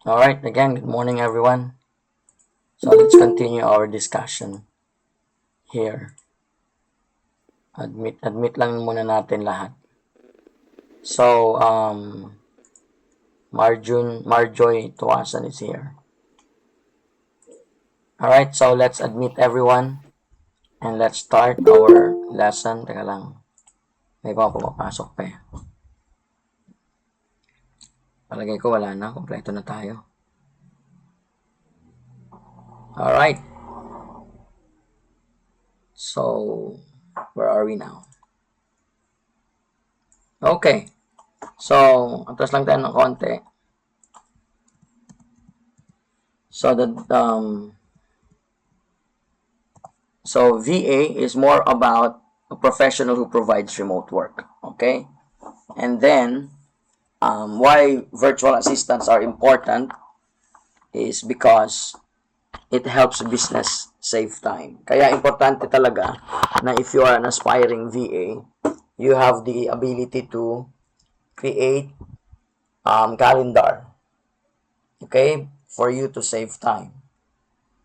All right, again, good morning, everyone. So let's continue our discussion here. Admit lang muna natin lahat. So, Marjoy Tuasan is here. All right, so let's admit everyone and let's start our lesson. Teka lang, may mga pumapasok pa eh. Palagay ko wala na, kompleto na tayo. All right. So, where are we now? Okay. So, atras lang tayo ng konti. So, so VA is more about a professional who provides remote work. Okay? And then, why virtual assistants are important is because it helps business save time. Kaya importante talaga na if you are an aspiring VA, you have the ability to create calendar, okay, for you to save time.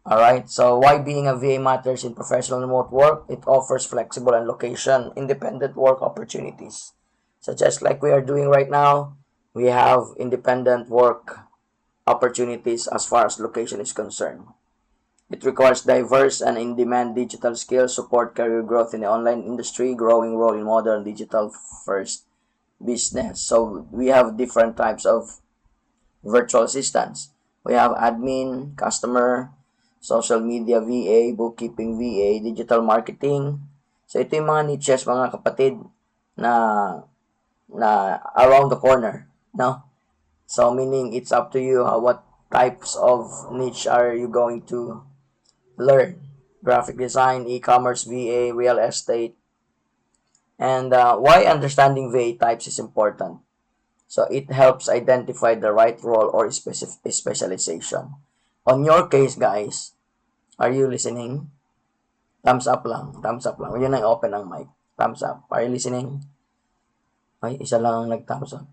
Alright, so why being a VA matters in professional remote work? It offers flexible and location independent work opportunities. So just like we are doing right now, we have independent work opportunities as far as location is concerned. It requires diverse and in-demand digital skills, support career growth in the online industry, growing role in modern digital first business. So we have different types of virtual assistants. We have admin, customer, social media VA, bookkeeping VA, digital marketing. So ito yung mga niches mga kapatid na around the corner, no? So meaning it's up to you what types of niche are you going to learn. Graphic design, e-commerce VA, real estate. And why understanding VA types is important. So it helps identify the right role or specialization. On your case, guys, are you listening? Thumbs up lang. Thumbs up lang. Yun ang open ang mic. Thumbs up. Are you listening? Ay, isa lang ang nag-thumbs up.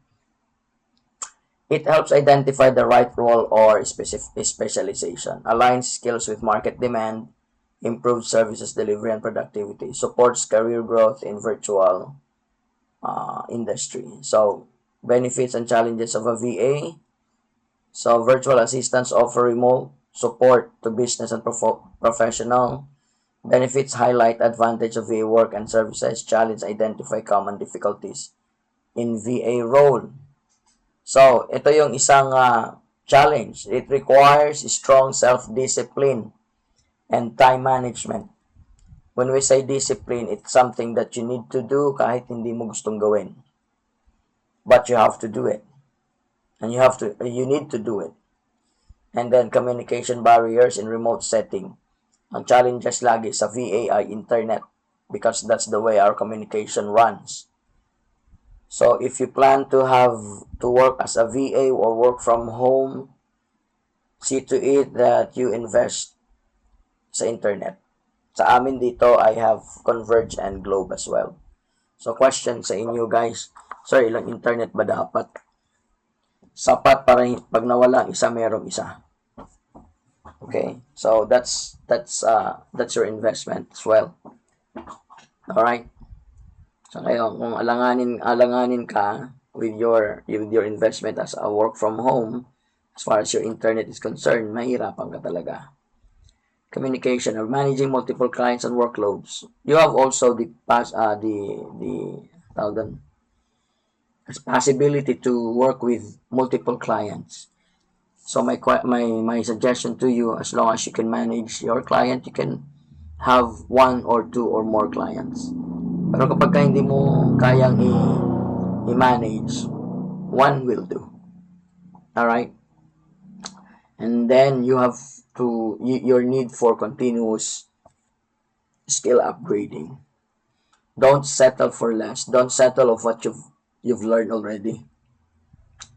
It helps identify the right role or specialization, aligns skills with market demand, improves services delivery and productivity, supports career growth in virtual industry. So, benefits and challenges of a VA. So, virtual assistants offer remote support to business and professional. Benefits highlight advantage of VA work and services. Challenge identify common difficulties in VA role. So, ito yung isang challenge. It requires strong self-discipline and time management. When we say discipline, it's something that you need to do kahit hindi mo gustong gawin. But you have to do it. And you need to do it. And then communication barriers in remote setting. Ang challenges lagi sa VA ay internet because that's the way our communication runs. So if you plan to have to work as a VA or work from home, see to it that you invest sa internet. Sa amin dito, I have Converge and Globe as well. So question sa inyo guys, sir, ilang internet ba dapat? Sapat para pag nawala ang isa, merong isa. Okay? So that's your investment as well. All right? So ngayon, kung alanganin ka with your investment as a work from home, as far as your internet is concerned, mahirapan ka talaga. Communication or managing multiple clients and workloads. You have also the possibility to work with multiple clients. So my suggestion to you, as long as you can manage your client, you can have one or two or more clients. Pero kapag hindi mo kayang i-manage, one will do. Alright? And then you have your need for continuous skill upgrading. Don't settle for less. Don't settle of what you've learned already.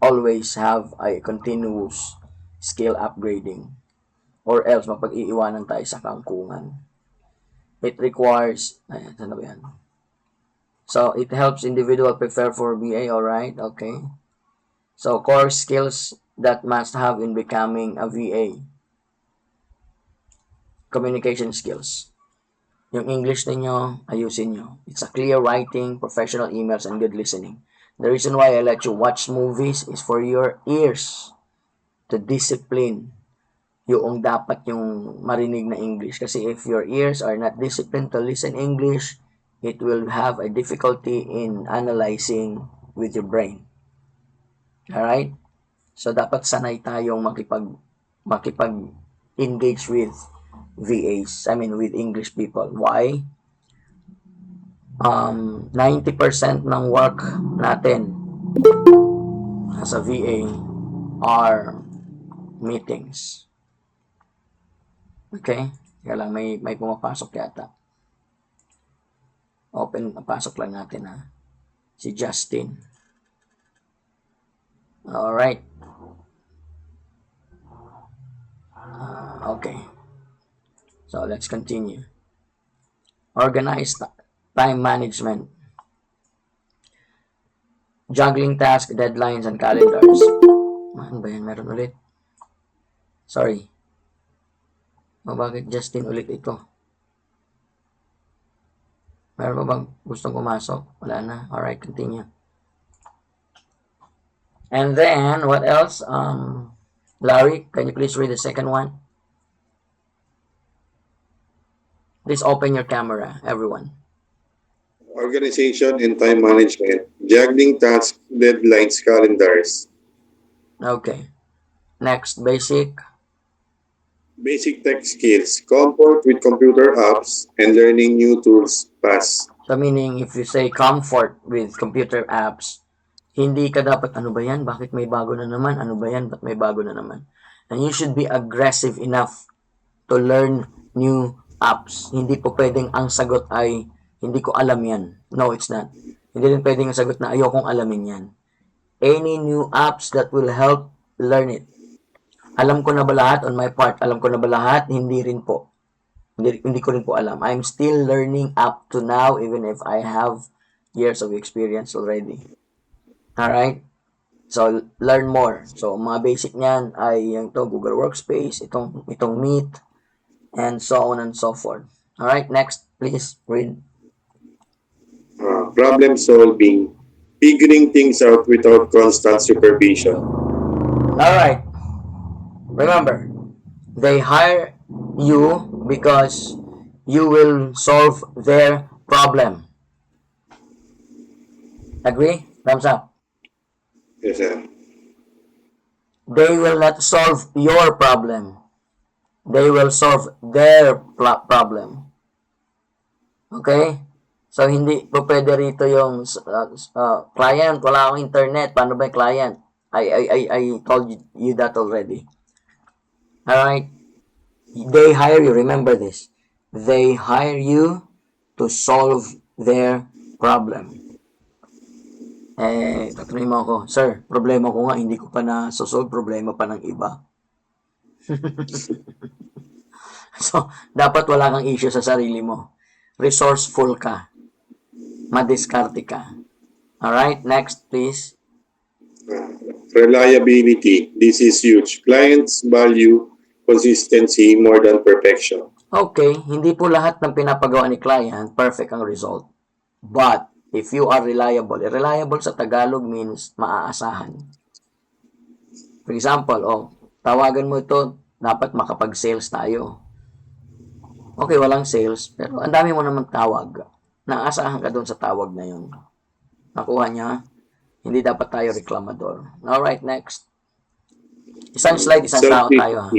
Always have a continuous skill upgrading. Or else mapag-iiwanan tayo sa kangkungan. It requires, ano ba yan? So, it helps individual prepare for BA, alright? Okay. So, core skills that must have in becoming a VA. Communication skills. Yung English ninyo, ayusin nyo. It's a clear writing, professional emails, and good listening. The reason why I let you watch movies is for your ears to discipline yung dapat yung marinig na English. Kasi if your ears are not disciplined to listen English, it will have a difficulty in analyzing with your brain. Alright? So, dapat sanay tayong makipag-engage with VAs. I mean, with English people. Why? 90% ng work natin as a VA are meetings. Okay? Kaya lang, may pumapasok yata. Pasok lang natin ha. Si Justin. Alright. Okay. So, let's continue. Organized time management. Juggling tasks, deadlines, and calendars. Ano ba yan? Meron ulit. Sorry. Bakit Justin ulit ito? Meron pa bang gustong pumasok? Wala na. Alright, continue. And then, what else? Larry, can you please read the second one? Please open your camera, everyone. Organization and time management, juggling tasks, deadlines, calendars. Okay. Next, basic tech skills, comfort with computer apps, and learning new tools fast. So, meaning, if you say comfort with computer apps, hindi ka dapat, ano ba yan? Bakit may bago na naman? Ano ba yan? Ba't may bago na naman? And you should be aggressive enough to learn new apps. Hindi po pwedeng ang sagot ay, hindi ko alam yan. No, it's not. Hindi rin pwedeng ang sagot na ayokong alamin yan. Any new apps that will help, learn it. Alam ko na ba lahat on my part? Alam ko na ba lahat? Hindi rin po. Hindi ko rin po alam. I'm still learning up to now even if I have years of experience already. Alright? So, learn more. So, mga basic niyan ay yung to Google Workspace, itong Meet, and so on and so forth. Alright, next, please read. Problem solving, figuring things out without constant supervision. Alright. Remember, they hire you because you will solve their problem. Agree? Thumbs up. Yes, sir. They will not solve your problem. They will solve their problem. Okay? So, hindi po pwede rito yung client, wala akong internet. Paano ba yung client? I told you that already. Alright? They hire you. Remember this. They hire you to solve their problem. Tatanungin mo ako, sir, problema ko nga, hindi ko pa na-solve, problema pa ng iba. So, dapat wala kang issue sa sarili mo. Resourceful ka. Madiskarte ka. Alright, next please. Reliability. This is huge. Clients value consistency more than perfection. Okay, hindi po lahat ng pinapagawa ni client, perfect ang result. But, if you are reliable sa Tagalog means maaasahan. For example, tawagan mo ito, dapat makapag-sales tayo. Okay, walang sales, pero ang dami mo naman tawag. Naasahan ka doon sa tawag na yun. Nakuha niya, hindi dapat tayo reklamador. Alright, next. Isang slide, isang tao tayo ha.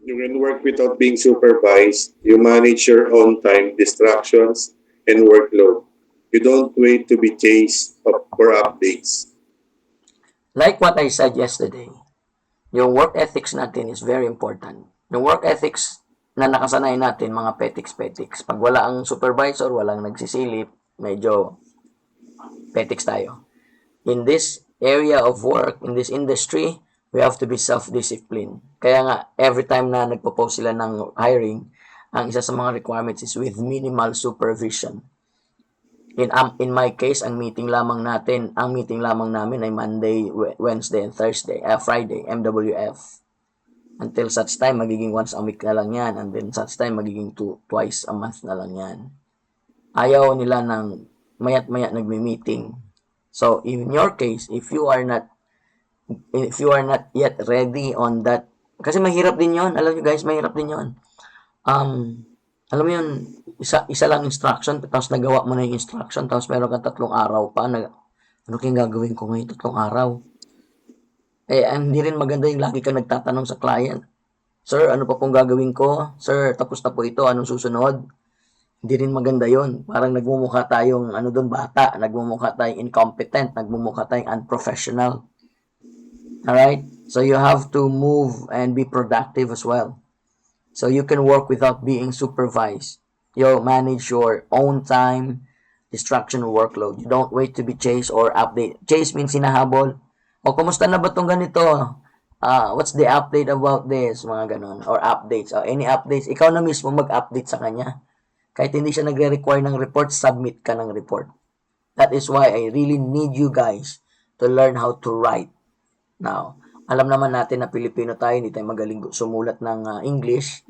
You can work without being supervised. You manage your own time, distractions, and workload. You don't wait to be chased for updates. Like what I said yesterday, yung work ethics natin is very important. Yung work ethics na nakasanay natin, mga petics. Pag wala ang supervisor, walang nagsisilip, medyo petics tayo. In this area of work, in this industry, we have to be self-disciplined. Kaya nga, every time na nagpo-post sila ng hiring, ang isa sa mga requirements is with minimal supervision. In my case, ang meeting lamang namin ay Monday, Wednesday, and Thursday, Friday, MWF. Until such time, magiging once a week na lang yan. And then such time, magiging twice a month na lang yan. Ayaw nila ng mayat-maya nagme-meeting. So, in your case, if you are not yet ready on that, kasi mahirap din yon, alam nyo guys, mahirap din yon. Alam mo yun, isa lang instruction, tapos nagawa mo na yung instruction, tapos meron kang 3 araw pa na, ano kayong gagawin ko ngayon 3 araw? Hindi rin maganda yung lagi kang nagtatanong sa client, Sir, ano pa pong gagawin ko? Sir, tapos na po ito, anong susunod? Hindi rin maganda yon. Parang nagmumukha tayong, bata, nagmumukha tayong incompetent, nagmumukha tayong unprofessional. Alright? So you have to move and be productive as well. So you can work without being supervised. You manage your own time, distraction, or workload. You don't wait to be chased or update. Chase means hinahabol. O, kumusta na ba itong ganito? What's the update about this? Mga ganon. Or updates. Any updates. Ikaw na mismo mag-update sa kanya. Kahit hindi siya nagre-require ng report, submit ka ng report. That is why I really need you guys to learn how to write. Now, alam naman natin na Pilipino tayo, hindi tayo magaling sumulat ng English.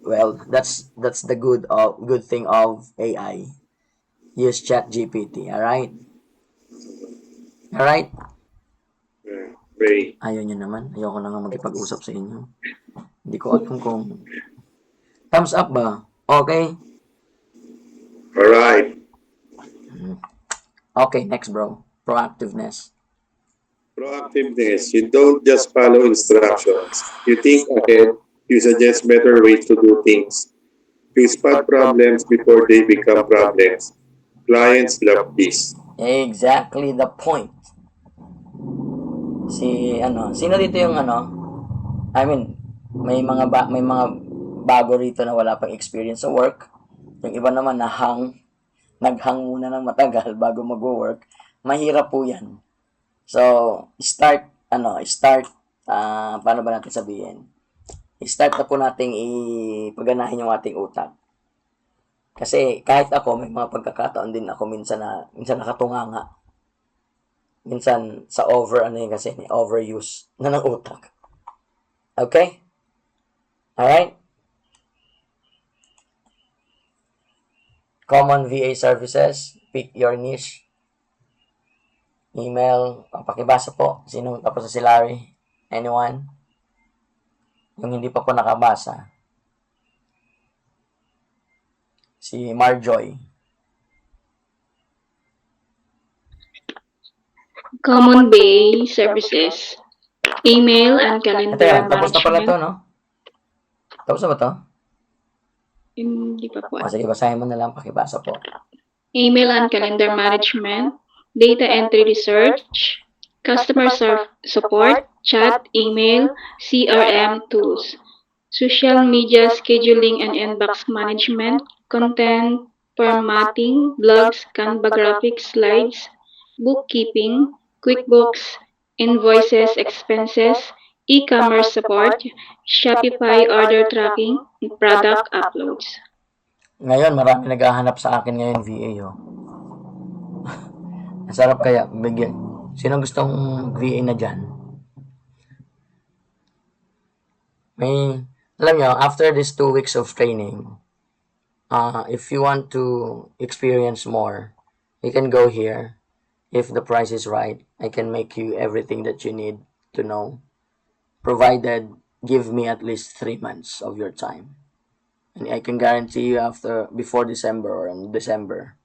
Well, that's the good thing of AI. Use ChatGPT, alright? Alright? Very. Ayaw nyo naman. Ayoko na nga makipag-usap sa inyo. Hindi ko alam kung... Thumbs up ba? Okay? Alright. Okay, next bro. Proactiveness. Proactiveness. You don't just follow instructions. You think ahead. You suggest better ways to do things. You spot problems before they become problems. Clients love this. Exactly the point. Sino dito yung may mga bago rito na wala pang experience sa work. Yung iba naman naghang muna ng matagal bago mag-work. Mahirap po 'yan. So, paano ba natin sabihin? I-start na po nating ipaganahin yung ating utak. Kasi kahit ako, may mga pagkakataon din ako minsan nakatunganga. Minsan sa overuse na ng utak. Okay? Alright? Common VA services, pick your niche. Email, pakibasa po. Sinong tapos si Larry? Anyone? Yung hindi pa po nakabasa. Si Marjoy. Common Bay Services, email and Ito calendar yan, tapos na pala management. to, no? Tapos na ba to? Hindi pa po. Sige, basahin mo na lang, pakibasa po. Email and calendar management, data entry research, customer support, chat, email, CRM tools, social media scheduling and inbox management, content formatting, blogs, Canva graphics, slides, bookkeeping, QuickBooks, invoices, expenses, e-commerce support, Shopify order tracking, and product uploads. Ngayon, marami naghahanap sa akin ngayon VA, oh. Masarap kaya, bigyan. Sino gustong VA na dyan? Alam nyo, after these 2 weeks of training, if you want to experience more, you can go here. If the price is right, I can make you everything that you need to know, provided give me at least 3 months of your time. And I can guarantee you before December or in December,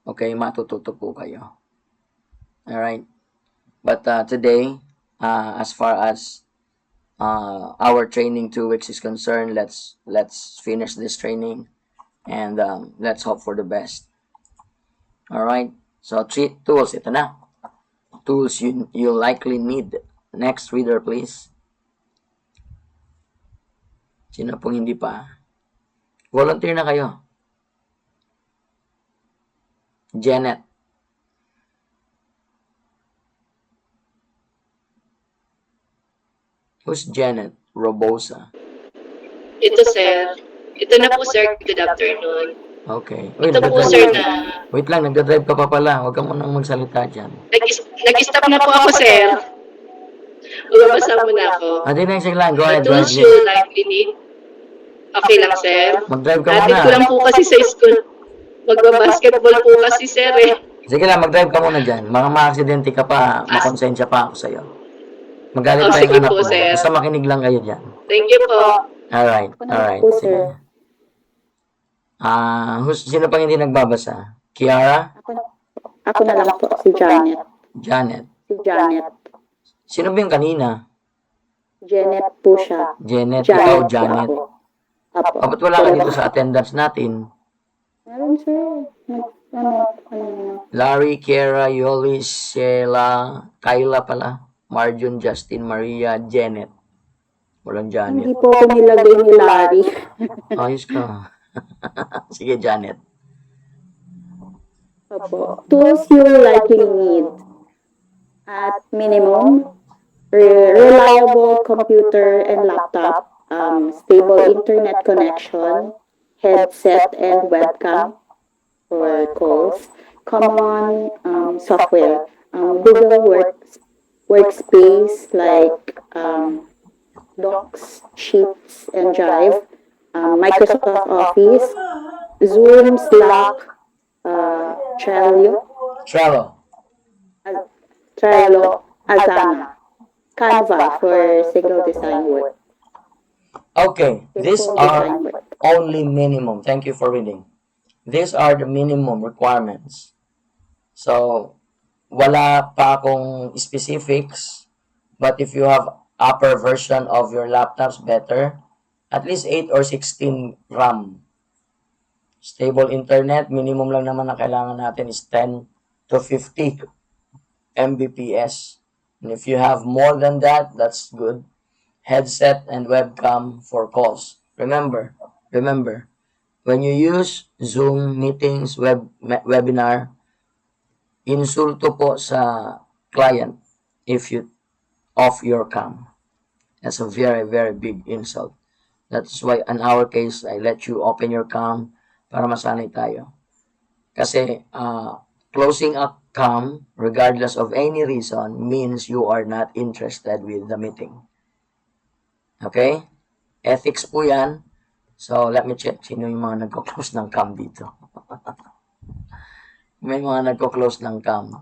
okay, matututo po kayo. Alright? But today, as far as our training 2 weeks is concerned, let's finish this training and let's hope for the best. Alright? So, 3 tools. Ito na. Tools you likely need. Next reader, please. Sino pong hindi pa? Volunteer na kayo. Janet. Who's Janet Robosa? Ito, sir. Ito na po, sir. Good afternoon. Okay. Uy, Ito po sir na Wait lang, nagdadrive ka pa pala. Huwag ka munang magsalita dyan. nag-stop na po ako sir. Magbabasa muna ako. Di na, sige lang. Go The ahead, tools you likely need. Okay lang sir. Mag-drive ka Atid ko muna. lang po kasi sa school. Magbabasketball po kasi sir eh. Sige lang, mag-drive ka muna dyan. Mga ma-aksidente ka pa, makonsensya pa ako sa'yo. Magalit Oh, pa yung sige anak po, mo. sir. Basta makinig lang kayo dyan. Thank you po. Alright, alright. po, Sige. sir. Sino pang hindi nagbabasa? Kiara? Ako na lang po, si Janet. Janet? Si Janet. Sino ba yung kanina? Janet po siya. Janet, ikaw, po Janet. ako. Apo. Ba't wala ka dito sa attendance natin? Meron, sir. Ano. Larry, Kiara, Yoli, Sheila, Kyla pala, Marjun, Justin, Maria, Janet. Walang Janet. Hindi po ako nilagay ni Larry. Ayos ka. Sige, Janet. Opo. Tools you likely need. At minimum, reliable computer and laptop, stable internet connection, headset and webcam for calls, common software, Google Workspace like Docs, Sheets, and Drive, Microsoft Office, Zoom, Slack, Trello, Asana, Canva for single design work. Okay, these Single are design work. only minimum. Thank you for reading. These are the minimum requirements. So, wala pa akong specifics, but if you have upper version of your laptops, better. At least 8 or 16 RAM. Stable internet, minimum lang naman na kailangan natin is 10 to 50 Mbps. And if you have more than that, that's good. Headset and webcam for calls. Remember, when you use Zoom meetings, webinar, insulto po sa client if you off your cam. That's a very, very big insult. That's why in our case, I let you open your cam para masanay tayo. Kasi closing a cam, regardless of any reason, means you are not interested with the meeting. Okay? Ethics po yan. So, let me check. Sino yung mga nagko-close ng cam dito? May mga nagko-close ng cam.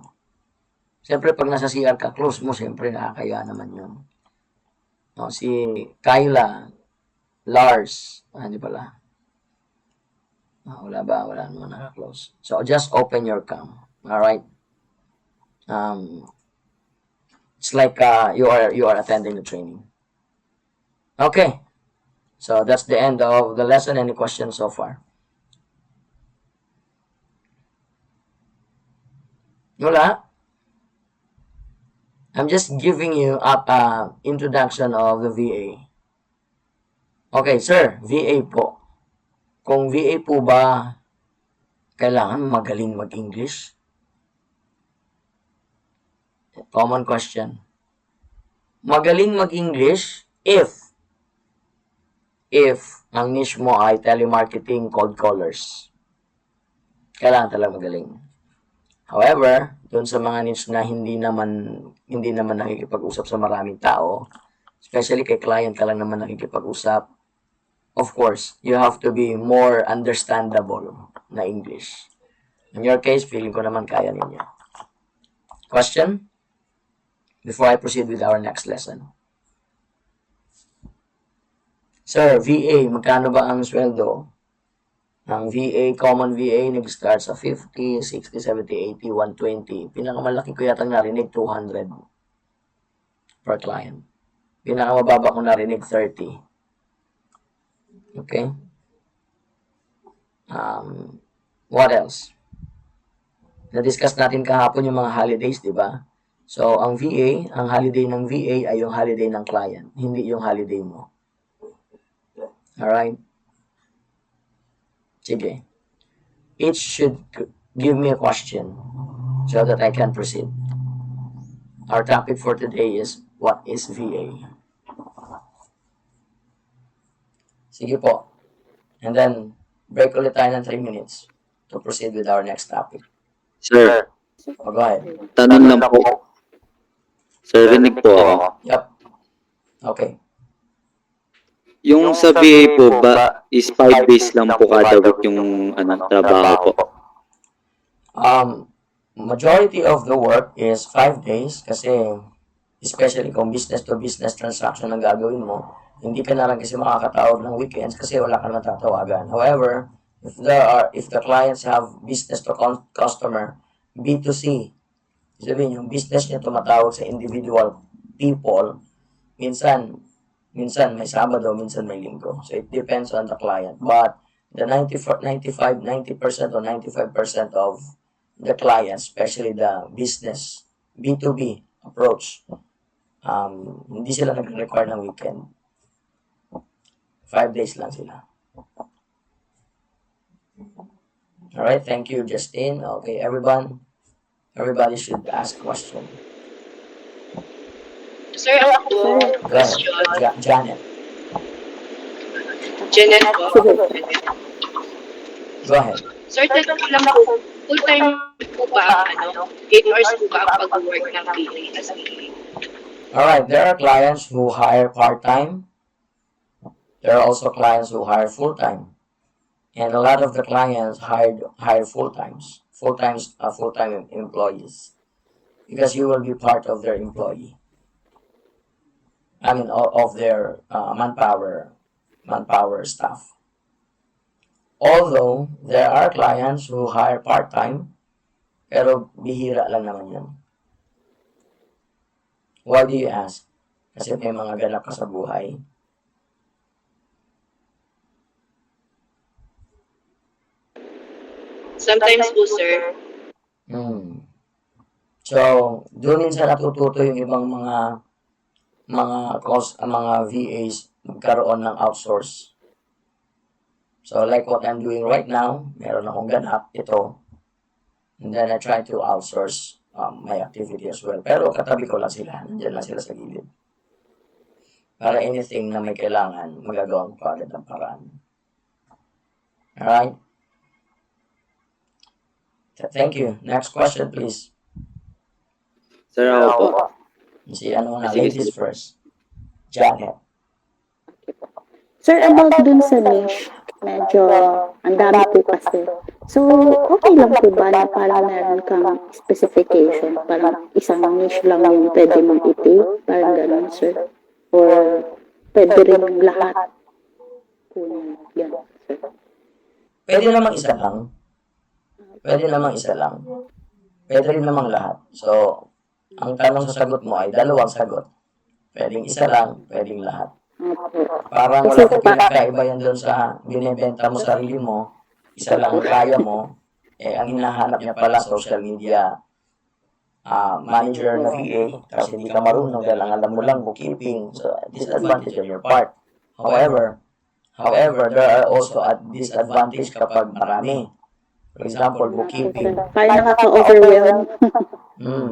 Siyempre, pag nasa CR ka, close mo, siyempre, nakakaya naman yun. No, si Kyla, Lars, hindi pala. Wala ba? Wala naman naka-close. So, just open your cam. Alright? It's like you are attending the training. Okay. So, that's the end of the lesson. Any questions so far? Wala? I'm just giving you a introduction of the VA. Okay, sir, VA po. Kung VA po ba kailangan magaling mag-English? Common question. Magaling mag-English if ang niche mo ay telemarketing, cold callers. Kailangan talaga magaling. However, doon sa mga niche na hindi naman nakikipag-usap sa maraming tao, especially kay client ka lang naman nakikipag-usap, of course, you have to be more understandable na English. In your case, feeling ko naman kaya ninyo. Question? Before I proceed with our next lesson. Sir, VA, magkano ba ang sweldo? Ang VA, common VA, nag-start sa 50, 60, 70, 80, 120. Pinakamalaki ko yata narinig, 200 per client. Pinakamababa ko narinig, 30. Okay? What else? Na-discuss natin kahapon yung mga holidays, di ba? So, ang VA, ang holiday ng VA ay yung holiday ng client, hindi yung holiday mo. Alright? Sige. Each should give me a question so that I can proceed. Our topic for today is, what is VA? Sige po. And then, break ulit tayo ng 3 minutes to proceed with our next topic. Sir, Oh, go ahead. tanong lang po. Sir, rinig po ako. Yep. Okay. Yung sa VA po ba is 5 days lang po kada week yung trabaho po? Majority of the work is 5 days kasi especially kung business to business transaction ang gagawin mo, hindi ka na lang kasi makakatawag ng weekends kasi wala ka naman tatawagan. However, if the clients have business to customer, B2C, sabihin yung business niya tumatawag sa individual people, minsan may Sabado, minsan may Linggo. So it depends on the client. But the 90% or 95% of the clients, especially the business, B2B approach, hindi sila nag-require ng weekend. 5 days lang sila. Alright, thank you, Justin. Okay, everybody should ask question. Sir, ako po, Go ahead, question. Janet. Janet po. Sige. Go ahead. Sir, tanong ko lang po, full-time po ba, 8 hours po ba ang pag-work ng PA as PA? Alright, there are clients who hire part-time. There are also clients who hire full-time. And a lot of the clients hire full-time employees. Because you will be part of their employee. Of their manpower staff. Although, there are clients who hire part-time, pero bihira lang naman yan. Why do you ask? Kasi may mga ganap ka sa buhay. Sometimes po, sir. So, doon minsan natututo yung ibang mga VAs magkaroon ng outsource. So, like what I'm doing right now, meron akong ganap, ito. And then I try to outsource my activity as well. Pero katabi ko lang sila, nandiyan lang sila sa gilid. Para anything na may kailangan, magagawa ko agad ang paraan. Alright? Thank you. Next question, please. Sir, ako po. Si ano na, Sige, ladies sige. first. Janet. Sir, about dun sa niche, medyo ang dami po kasi. So, okay lang po ba na parang meron kang specification? Parang isang niche lang yung pwede mong i-take? Parang ganun, sir? Or pwede rin lahat? Po yan, sir. Pwede namang isa lang. Pwede namang isa lang. Pwede rin namang lahat. So, ang tanong sa sagot mo ay dalawang sagot. Pwedeng isa lang, pwedeng lahat. Opo. Parang wala kang pinakaiba yan doon sa binibenta mo sarili mo. Isa lang ang kaya mo. Ang hinahanap niya pala social media manager na VA. Kasi hindi ka marunong dahil ang alam mo lang bookkeeping. So, disadvantage on your part. However, there are also a disadvantage kapag marami. For example, bookkeeping. Parang nakaka-overwhelm.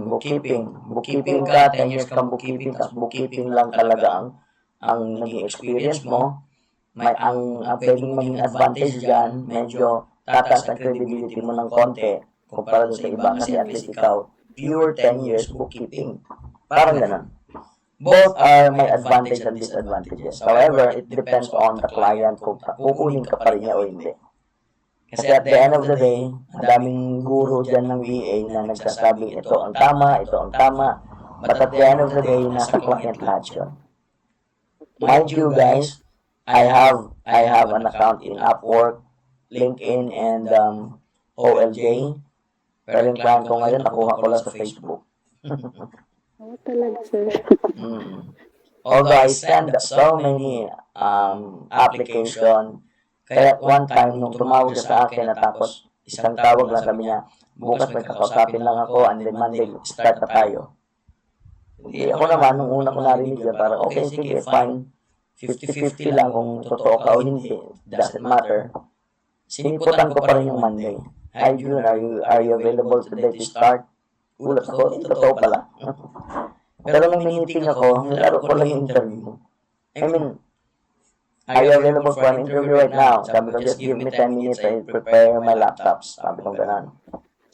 Bookkeeping ka, 10 years kang bookkeeping, tapos bookkeeping lang talaga ang naging experience mo. Ang pwedeng maging advantage dyan, medyo tataas ang credibility mo ng konti kumpara sa iba kasi at least ikaw, pure 10 years bookkeeping. Parang ganun. Both are may advantage and disadvantages. However, it depends on the client kung kukunin ka pa rin niya o hindi. Kasi at the end of the day, ang daming guru dyan ng VA na nagsasabi ito ang tama. But at the end of the day, nasa client lahat yun. Mind you guys, I have an account in Upwork, LinkedIn, and OLJ. Pero yung client ko ngayon, nakuha ko lang sa Facebook. Oo talaga, sir. Although I send so many application, kaya one time nung tumawag siya sa akin na tapos isang tawag lang sabi niya, bukas may kakausapin lang ako and then Monday start na tayo. Hindi ako naman, nung una ko narinig yan, parang okay, sige, fine. 50-50 lang kung totoo ka o hindi. Doesn't matter. Siniputan ko pa rin yung Monday. Hi June, are you available today to start? Ulat ako, totoo pala. Pero nung miniting ako, nilaro ko lang yung interview. I mean, are you available for an interview right now? Sabi ko, just give me 10 minutes, I prepare my laptops. Sabi ko ganun.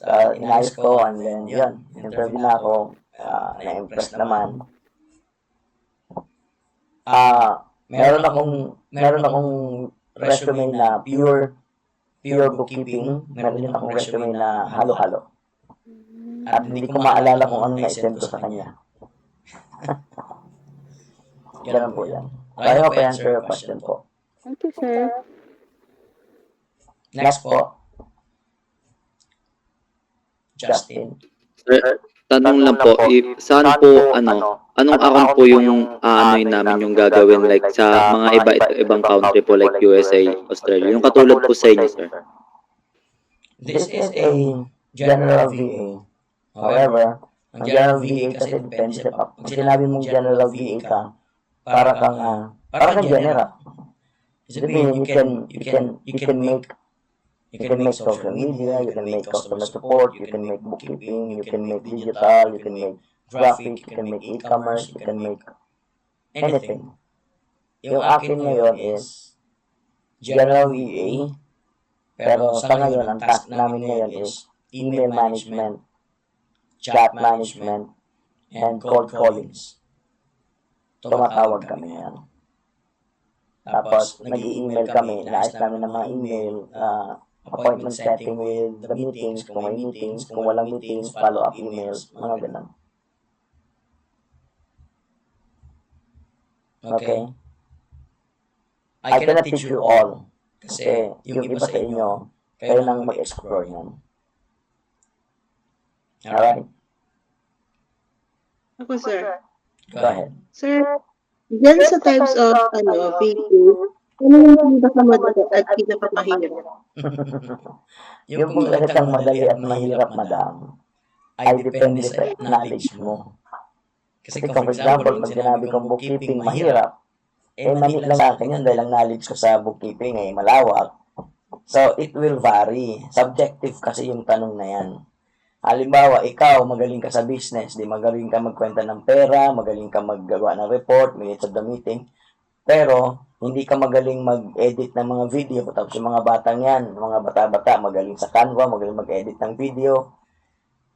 So, inayos ko, and then, yun, interview na ako, na-impress naman. Meron akong resume na pure bookkeeping, meron din akong resume na halo-halo. At hindi ko maalala kung ano na-send ko sa kanya. Ganun po yan. So, I hope I answer your question po. Thank you, sir. Next po. Justin. Sir, tanong lang po, saan po, anong account po yung, namin yung gagawin, like, sa mga ibang country po, like USA, Australia, yung katulad po sa inyo, sir? This is a general VA. However, ang general VA kasi depende sa pag sinabi mong general VA ka, para kang general. Sabihin, you can make social media, you can make customer support, you can make bookkeeping, you can make digital, you can make graphic, you can make e-commerce, you can make anything. Yung akin ngayon is general VA, pero sa ngayon, ang task namin ngayon is email management, chat management, and cold callings. Tumatawag kami yan. Tapos, nag-i-email kami, naayos namin ng mga email, appointment setting with the meetings, kung may meetings, kung walang meetings, follow-up emails, mga ganun. Okay? I cannot teach you all, kasi yung iba sa inyo, kayo nang mag-explore yan. Alright? Ako, sir. Go ahead. Sir, dyan sa types of video, ano yung pinakamadali at pinakamahirap? Yung kung salitang madali at mahirap, madam, ay depende sa knowledge mo. Kasi kung for example, pag sinabi kong bookkeeping mahirap, mali lang sa akin yun dahil ang knowledge ko sa bookkeeping ay malawak. So, it will vary. Subjective kasi yung tanong na yan. Halimbawa, ikaw, magaling ka sa business, magaling ka magkwenta ng pera, magaling ka maggawa ng report, minutes of the meeting, pero hindi ka magaling mag-edit ng mga video. Tapos yung mga batang yan, mga bata-bata, magaling sa Canva, magaling mag-edit ng video.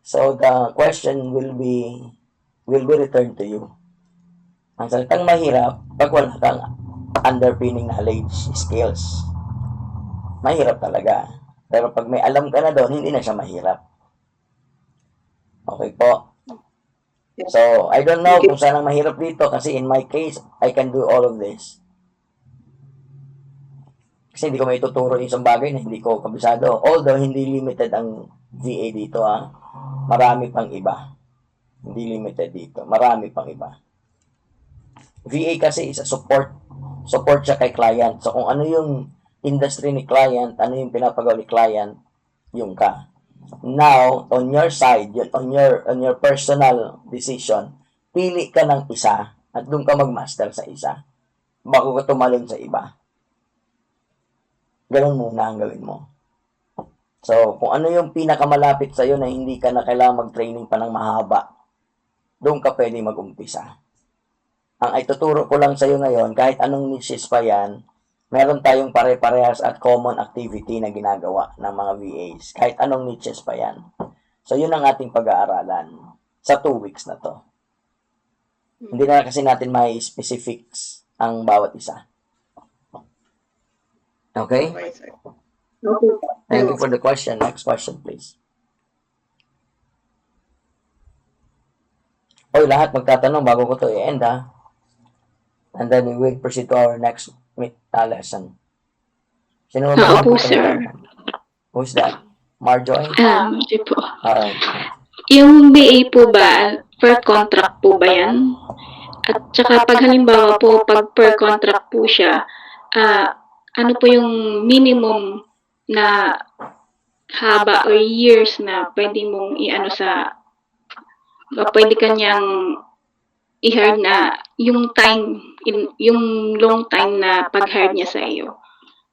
So, the question will be returned to you. Ang salitang mahirap, pag wala kang underpinning knowledge, skills, mahirap talaga. Pero pag may alam ka na doon, hindi na siya mahirap. Okay po. So, I don't know kung saan ang mahirap dito kasi in my case, I can do all of this. Kasi hindi ko may tuturo yung isang bagay na hindi ko kabisado. Although, hindi limited ang VA dito, marami pang iba. Hindi limited dito. Marami pang iba. VA kasi is a support. Support siya kay client. So, kung ano yung industry ni client, ano yung pinapagawa ni client, yung ka. Now, on your side, on your personal decision, pili ka ng isa at doon ka mag-master sa isa bago ka tumalon sa iba. Ganun muna ang gawin mo. So, kung ano yung pinakamalapit sa'yo na hindi ka na kailangan mag-training pa ng mahaba, doon ka pwede mag-umpisa. Ang ituturo ko lang sa'yo ngayon, kahit anong niches pa yan, meron tayong pare-parehas at common activity na ginagawa ng mga VAs. Kahit anong niches pa yan. So, yun ang ating pag-aaralan sa 2 weeks na to. Hindi na kasi natin may specifics ang bawat isa. Okay? Okay, sir. Thank you for the question. Next question, please. Oy, lahat magtatanong bago ko to i-end, ha? And then we will proceed to our next lesson. Sino Opo, sir. Who's that? Marjoy? Di po. Alright. Yung BA po ba, per contract po ba yan? At saka pag halimbawa po, pag per contract po siya, ano po yung minimum na haba or years na pwede mong i-ano sa, pwede kanyang i-hire na yung time, yung long time na pag-hire niya sa iyo.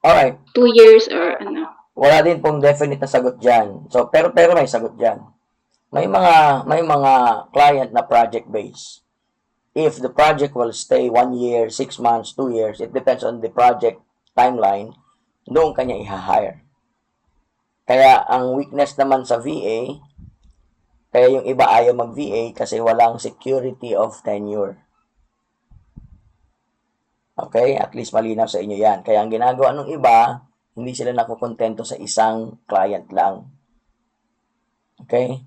Alright. 2 years or ano? Wala din pong definite na sagot dyan. So, pero may sagot dyan. May mga client na project based. if the project will stay 1 year, 6 months, 2 years, it depends on the project timeline, doon kanya i-hire. Kaya ang weakness naman sa VA, kaya yung iba ayaw mag-VA kasi walang security of tenure. Okay? At least malinaw sa inyo yan. Kaya ang ginagawa ng iba, hindi sila nakukontento sa isang client lang. Okay?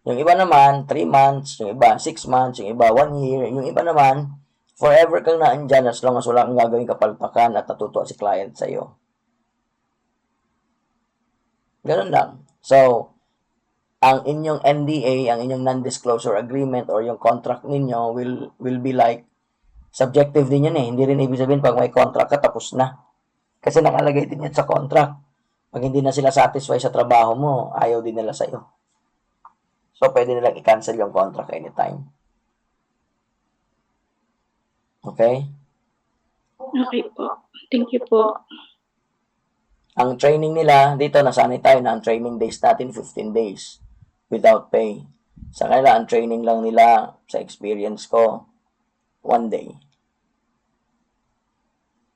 Yung iba naman, 3 months, yung iba 6 months, yung iba 1 year, yung iba naman, forever kang naandyan as long as wala kang gagawing kapalpakan at natutuwa si client sa'yo. Ganun lang. So, ang inyong NDA, ang inyong non-disclosure agreement or yung contract ninyo will be like subjective din yan eh. Hindi rin ibig sabihin pag may contract ka, tapos na. Kasi nakalagay din yan sa contract. Pag hindi na sila satisfied sa trabaho mo, ayaw din nila sa'yo. So, pwede nilang i-cancel yung contract anytime. Okay? Okay po. Thank you po. Ang training nila, dito nasanay tayo na ang training days natin 15 days without pay. Sa kanila, ang training lang nila sa experience ko 1 day.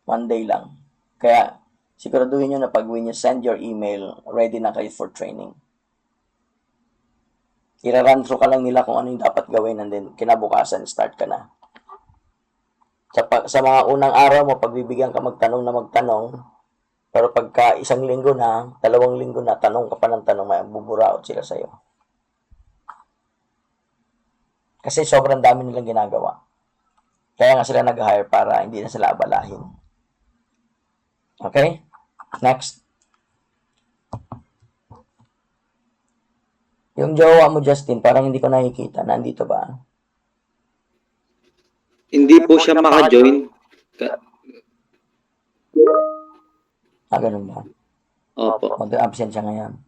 1 day lang. Kaya, siguraduhin nyo na pag when you send your email, ready na kayo for training. Ira-run through ka lang nila kung ano yung dapat gawin and then kinabukasan, start ka na. Sa mga unang araw mo, pagbibigyan ka magtanong na magtanong, pero pagka 1 linggo na, 2 linggo na, tanong ka pa ng tanong, may buburaot sila sa'yo. Kasi sobrang dami nilang ginagawa. Kaya nga sila nag-hire para hindi na sila abalahin. Okay? Next. Yung jowa mo, Justin, parang hindi ko nakikita. Nandito ba? Hindi po siya maka-join. Ganun ba? Opo. Mag-absent siya ngayon.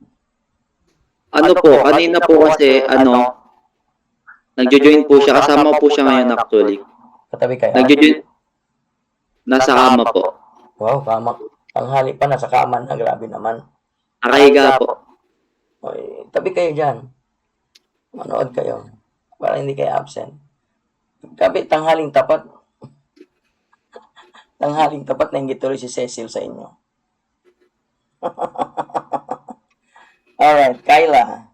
Ano po, kanina po kasi, nagjo-join po siya. Kasama po siya ngayon actually. Katabi kayo. Nagjo-join. Nasa kama po. Wow, kama. Tanghali pa, nasa kama na. Grabe naman. Nakahiga po. Oy, tabi kayo dyan. Manood kayo. Para hindi kayo absent. Gabi, tanghaling tapat. Tanghaling tapat na hindi tuloy si Cecil sa inyo. Alright, Kyla.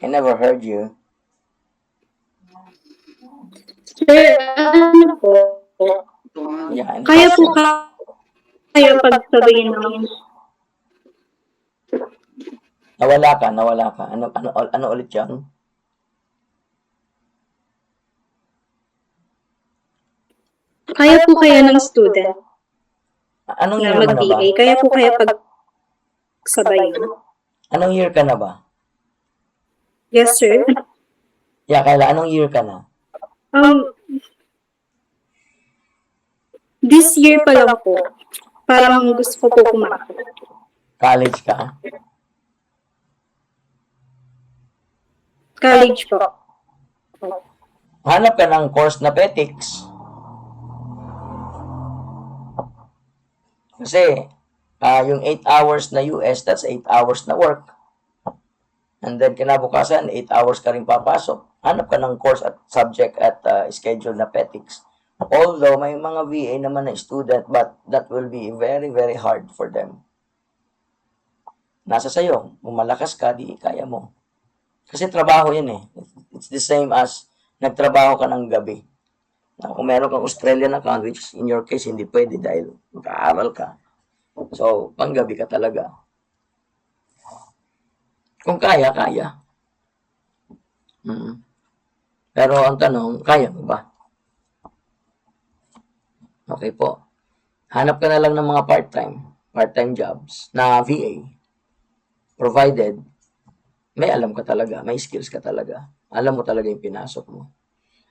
I never heard you. Sir, ano po? Yan. Kaya po kayo pagsabihin ng Nawala ka. Ano ulit yan? kaya po kaya ng student Anong na year ka na ba? mag-BA? Kaya po kaya pagsabayin? Anong year ka na ba? Yes, sir. Yeah, Kyla, anong year ka na? This year pa lang po. Parang gusto ko po pumasok. College ka? College po. Hanap ka ng course na PETICS. Kasi, yung 8 hours na US, that's 8 hours na work. And then, kinabukasan, 8 hours ka rin papasok. Hanap ka ng course at subject at schedule na PETICS. Although, may mga VA naman na student, but that will be very, very hard for them. Nasa sayo. Kung malakas ka, di kaya mo. Kasi trabaho yan eh. It's the same as nagtrabaho ka ng gabi. Kung meron kang Australian account, which in your case, hindi pwede dahil mag-aaral ka. So, panggabi ka talaga. Kung kaya, kaya. Pero ang tanong, kaya mo ba? Okay po. Hanap ka na lang ng mga part-time jobs na VA. Provided, may alam ka talaga, may skills ka talaga. Alam mo talaga yung pinasok mo.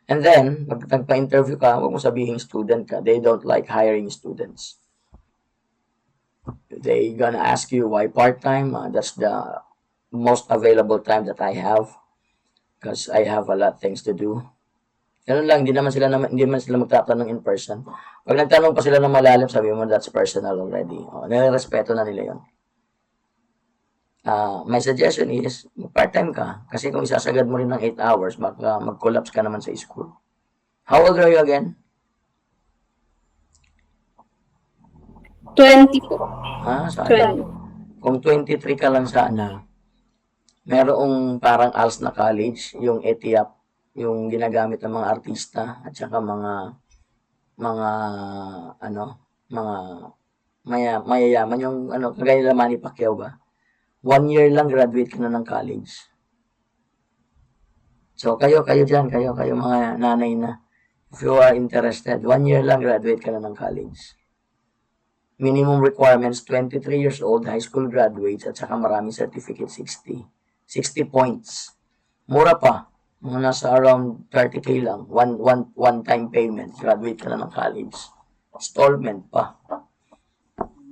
And then, pag nagpa-interview ka, huwag mo sabihin student ka. They don't like hiring students. They gonna ask you why part-time. That's the most available time that I have because I have a lot of things to do. Ganun lang, hindi naman sila magtatanong in person. Pag nagtanong pa sila ng malalim, sabi mo, that's personal already. Nirespeto na nila yun. My suggestion is, part-time ka. Kasi kung isasagad mo rin ng 8 hours, baka mag-collapse ka naman sa school. How old are you again? 20 po. Sana. Kung 23 ka lang sana, merong parang ALS na college, yung ETIAP, yung ginagamit ng mga artista at saka mga mayayaman yung kagaya nila Manny Pacquiao ba? 1 year lang graduate ka na ng college. So kayo dyan, kayo mga nanay na, if you are interested, 1 year lang graduate ka na ng college. Minimum requirements, 23 years old, high school graduates, at saka maraming certificate, 60 points. Mura pa, mga nasa around 30K lang, one time payment, graduate ka na ng college. Installment pa.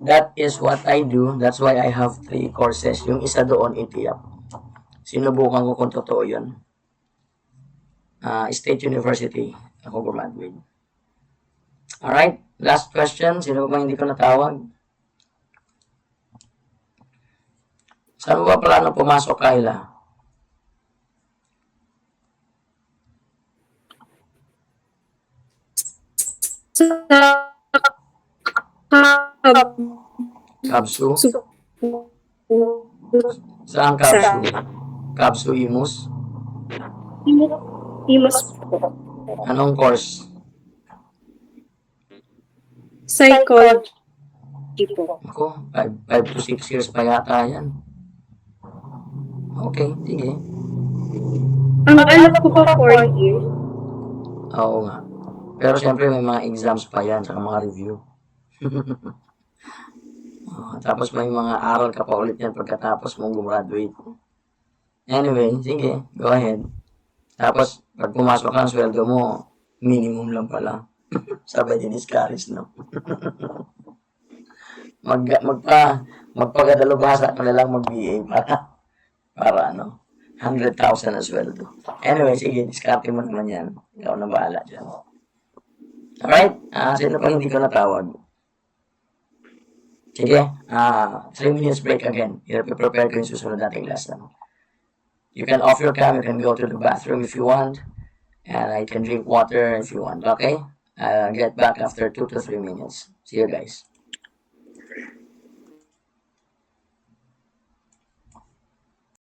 That is what I do. That's why I have 3 courses. Yung isa doon, ETIAP. Sinubukan ko kung totoo yun. State University. Ako graduate. Alright, last question. Sino ba hindi ko natawag? Saan mo ba plano pumasok, Kyla? Kabsu? Saan Kabsu? Kabsu Imus? Imus po. Anong course? Psychology po. Ako, 5 to 6 years pa yata yan. Okay, sige. Ang alam ko pa 4 years. Oo nga. Pero siyempre may mga exams pa yan, saka mga review. Tapos may mga aral ka pa ulit yan pagkatapos mong gumraduate. Anyway, sige, go ahead. Tapos, pag pumasok ka ng sweldo mo, minimum lang pala. Sabay din discourage, no? Magpagadalubhasa ka na lang mag-BA para 100,000 na sweldo. Anyway, sige, discarte mo naman yan. Ikaw na bahala dyan. Alright? Sino pa hindi ko natawag? Sige, 3 minutes break again. I-prepare ko yung susunod nating lesson. You can off your cam, you can go to the bathroom if you want, and I can drink water if you want, okay? I'll get back after 2 to 3 minutes. See you guys.